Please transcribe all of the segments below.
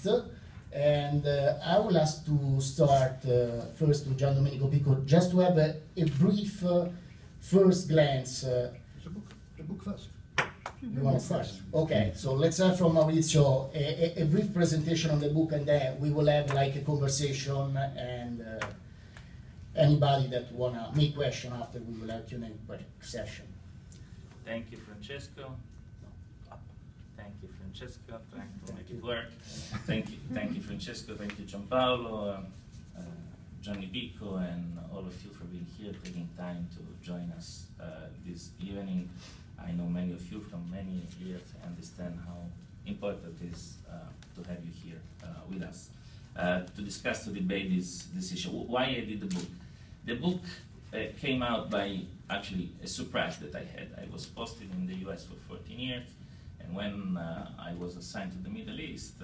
guest. And I will ask to start first with Gian Domenico Picco, just to have a brief first glance. The book first. You want to start? Okay, so let's have from Maurizio a brief presentation on the book, and then we will have like a conversation, and anybody that wanna make question after, we will have Q&A session. Thank you, Francesco. Thank you, Francesco. Trying to make it work. Thank you, Francesco. Thank you, Gianpaolo, Gianni Picco, and all of you for being here, taking time to join us this evening. I know many of you from many years. I understand how important it is to have you here with us to discuss, to debate this issue. Why I did the book? The book came out by actually a surprise that I had. I was posted in the US for 14 years, and when I was assigned to the Middle East,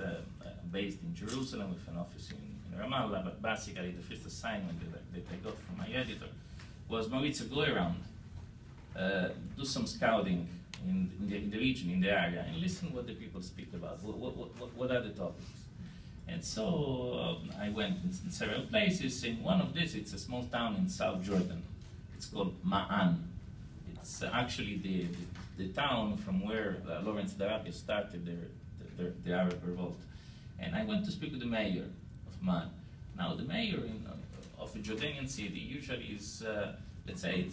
based in Jerusalem with an office in Ramallah, but basically the first assignment that I got from my editor was, Maurizio, go around, do some scouting in the region, in the area, and listen what the people speak about. What are the topics? And so I went in several places. In one of these, it's a small town in South Jordan. It's called Ma'an. It's actually the town from where Lawrence Darabia started the Arab revolt. And I went to speak with the mayor of Ma'an. Now, the mayor of a Jordanian city usually is, let's say,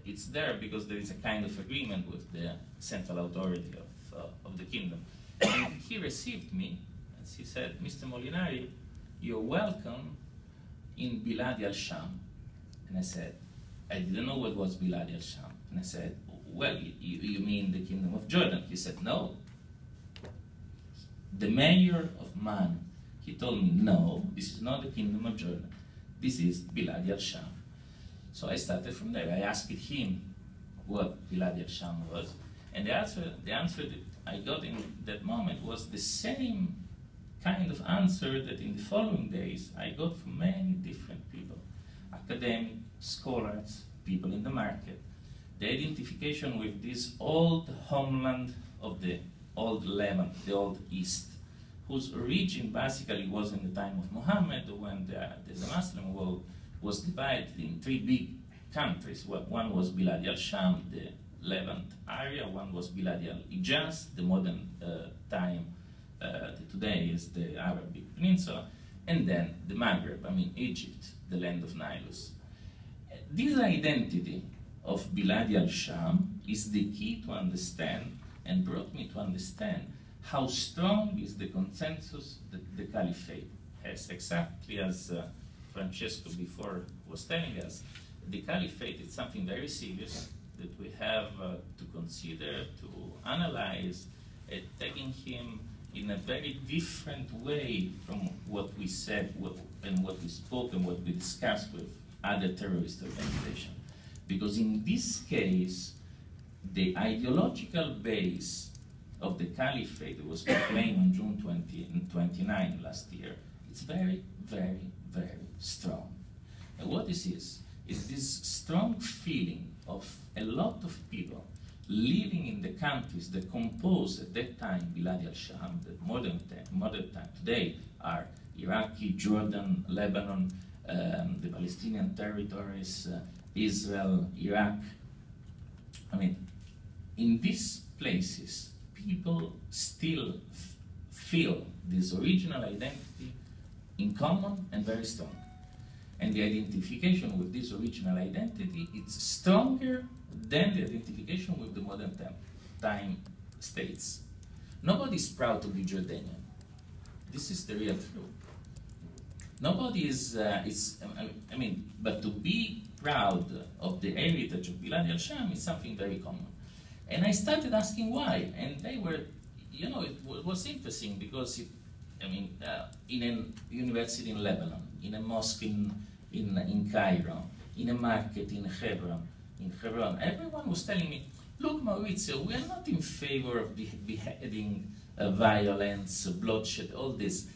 it's there because there is a kind of agreement with the central authority of the kingdom. And he received me. He said, Mr. Molinari, you're welcome in Bilad al-Sham. And I said, I didn't know what was Bilad al-Sham. And I said, well, you mean the Kingdom of Jordan? He said, no. The mayor of Man, he told me, no, this is not the Kingdom of Jordan. This is Bilad al-Sham. So I started from there. I asked him what Bilad al-Sham was. And the answer that I got in that moment was the same kind of answer that in the following days I got from many different people, academic, scholars, people in the market, the identification with this old homeland of the old Levant, the old East, whose origin basically was in the time of Muhammad, when the Muslim world was divided in three big countries. One was Bilad al-Sham, the Levant area, one was Bilad al-Hijaz, the modern time today is the Arabic Peninsula, and then the Maghreb, I mean Egypt, the land of Nilus. This identity of Bilad al-Sham is the key to understand, and brought me to understand how strong is the consensus that the Caliphate has. Exactly as Francesco before was telling us, the Caliphate is something very serious that we have to consider, to analyze, taking him in a very different way from what we said and what we spoke and what we discussed with other terrorist organizations. Because in this case, the ideological base of the Caliphate that was proclaimed on June 29 last year, it's very, very, very strong. And what this is this strong feeling of a lot of people living in the countries that composed at that time Bilad al-Sham, the modern time today are Iraqi, Jordan, Lebanon, the Palestinian territories, Israel, Iraq. I mean, in these places, people still feel this original identity in common and very strong. And the identification with this original identity is stronger than the identification with the modern time states. Nobody is proud to be Jordanian. This is the real truth. Nobody is, I mean, but to be proud of the heritage of Bilad al-Sham is something very common. And I started asking why, and they were, you know, it was interesting because, in a university in Lebanon, in a mosque in Cairo, in a market in Hebron, everyone was telling me, look, Maurizio, we are not in favor of beheading, violence, bloodshed, all this.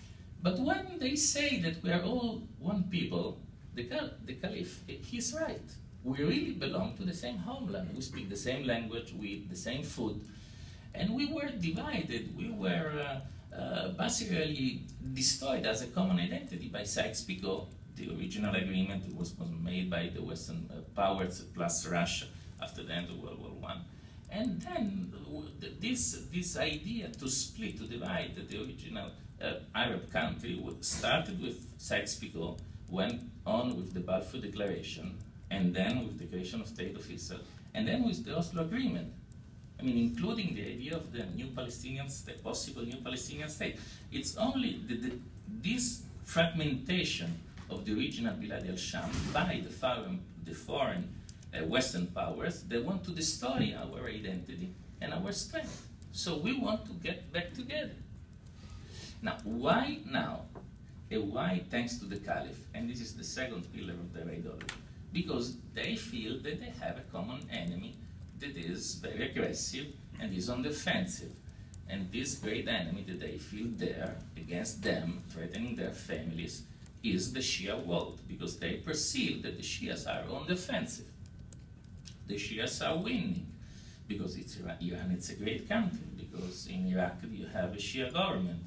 But when they say that we are all one people, the Caliph, he's right. We really belong to the same homeland. We speak the same language, we eat the same food. And we were divided. We were basically destroyed as a common identity by Sykes-Picot. The original agreement was made by the Western powers plus Russia after the end of World War I. And then this idea to split, to divide the original Arab country started with Sykes-Picot, went on with the Balfour Declaration, and then with the creation of State of Israel, and then with the Oslo Agreement. I mean, including the idea of the new Palestinian state, possible new Palestinian state. It's only this fragmentation of the original Bilad al-Sham by the foreign Western powers that want to destroy our identity and our strength. So we want to get back together. Now, why now? And why thanks to the Caliph? And this is the second pillar of their ideology. Because they feel that they have a common enemy that is very aggressive and is on the offensive. And this great enemy that they feel there against them, threatening their families, is the Shia world, because they perceive that the Shias are on the offensive. The Shias are winning, because Iran it's a great country, because in Iraq you have a Shia government,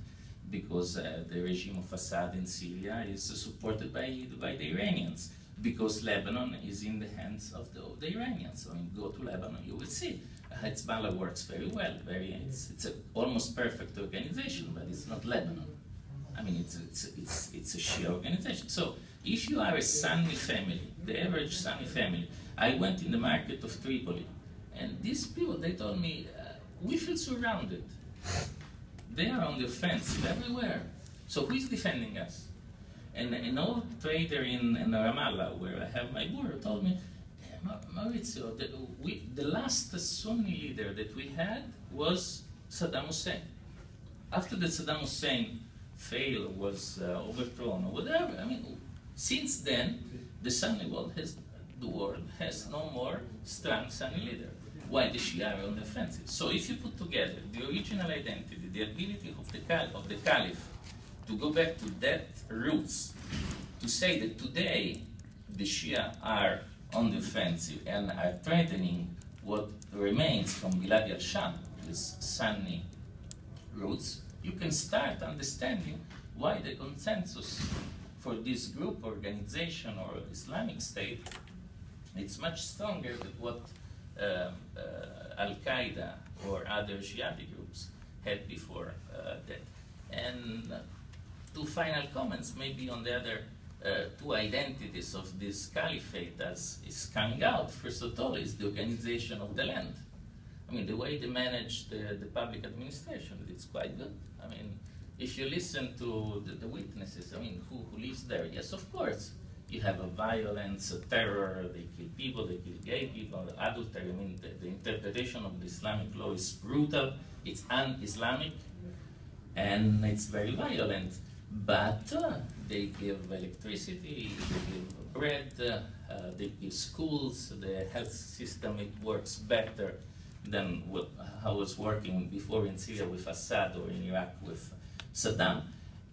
because the regime of Assad in Syria is supported by the Iranians, because Lebanon is in the hands of the Iranians. So when you go to Lebanon, you will see Hezbollah works very well. It's an almost perfect organization, but it's not Lebanon. I mean, it's a Shia organization. So if you are a Sunni family, the average Sunni family, I went in the market of Tripoli, and these people, they told me, we feel surrounded. They are on the offensive everywhere. So who is defending us? And an old trader in Ramallah, where I have my bureau, told me, Maurizio, the last Sunni leader that we had was Saddam Hussein. After the Saddam Hussein failed, was overthrown, or whatever, I mean, since then, the Sunni world has no more strong Sunni leader. Why? The Shia are on the offensive. So if you put together the original identity, the ability of the Caliph to go back to that roots, to say that today the Shia are on the offensive and are threatening what remains from Bilad al-Sham, this Sunni roots, you can start understanding why the consensus for this group, organization, or Islamic State, it's much stronger than what Al-Qaeda or other Jihadi groups had before that. And two final comments maybe on the other two identities of this caliphate as is coming out. First of all is the organization of the land. I mean, the way they manage the public administration, it's quite good. I mean, if you listen to the witnesses, I mean, who lives there? Yes, of course. You have a violence, a terror, they kill people, they kill gay people, adultery. I mean, the interpretation of the Islamic law is brutal, it's un-Islamic, and it's very violent. But they give electricity, they give bread, they give schools, the health system, it works better than how it was working before in Syria with Assad or in Iraq with Saddam.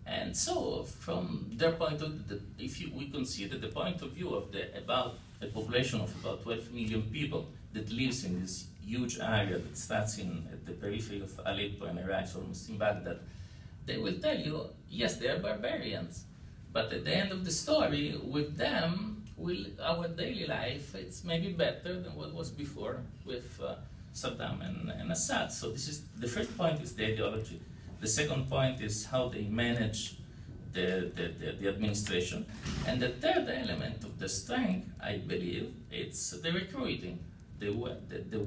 And so, from their point of view, we consider the point of view of about a population of about 12 million people that lives in this huge area that starts at the periphery of Aleppo and arrives almost in Baghdad, they will tell you, yes, they are barbarians, but at the end of the story, with them, our daily life, it's maybe better than what was before with Saddam and Assad. So this is the first point is the ideology. The second point is how they manage the administration. And the third element of the strength, I believe, it's the recruiting, the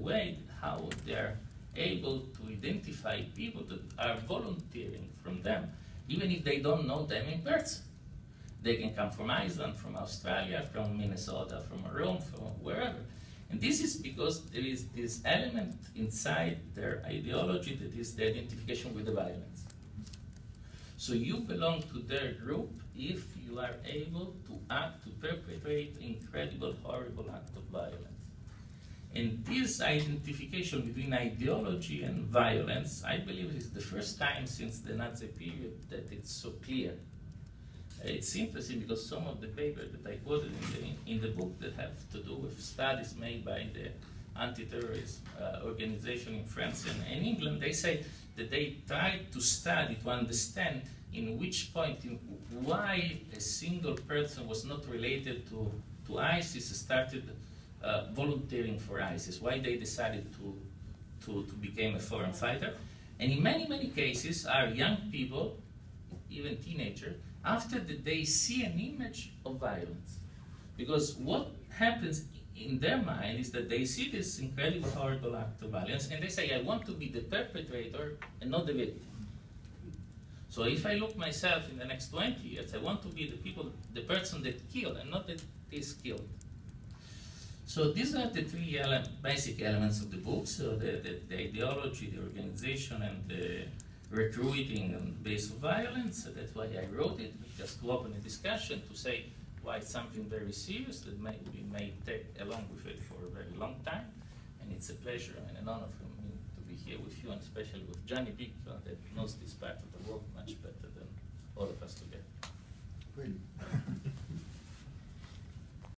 way how they're able to identify people that are volunteering from them, even if they don't know them in person. They can come from Iceland, from Australia, from Minnesota, from Rome, from wherever. And this is because there is this element inside their ideology that is the identification with the violence. So you belong to their group if you are able to perpetrate incredible, horrible acts of violence. And this identification between ideology and violence, I believe, is the first time since the Nazi period that it's so clear. It's interesting because some of the papers that I quoted in the book that have to do with studies made by the anti-terrorist organization in France and England, they say that they tried to study, to understand in which point, why a single person was not related to ISIS started volunteering for ISIS, why they decided to become a foreign fighter. And in many, many cases are young people, even teenagers, after that they see an image of violence. Because what happens in their mind is that they see this incredible, horrible act of violence, and they say, I want to be the perpetrator and not the victim. So if I look myself in the next 20 years, I want to be the person that killed and not that is killed. So these are the three basic elements of the book. So the ideology, the organization, and the recruiting on the base of violence. So that's why I wrote it, just to open a discussion, to say why it's something very serious that we may take along with it for a very long time. And it's a pleasure and an honor for me to be here with you, and especially with Gianni Picco, that knows this part of the world much better than all of us together.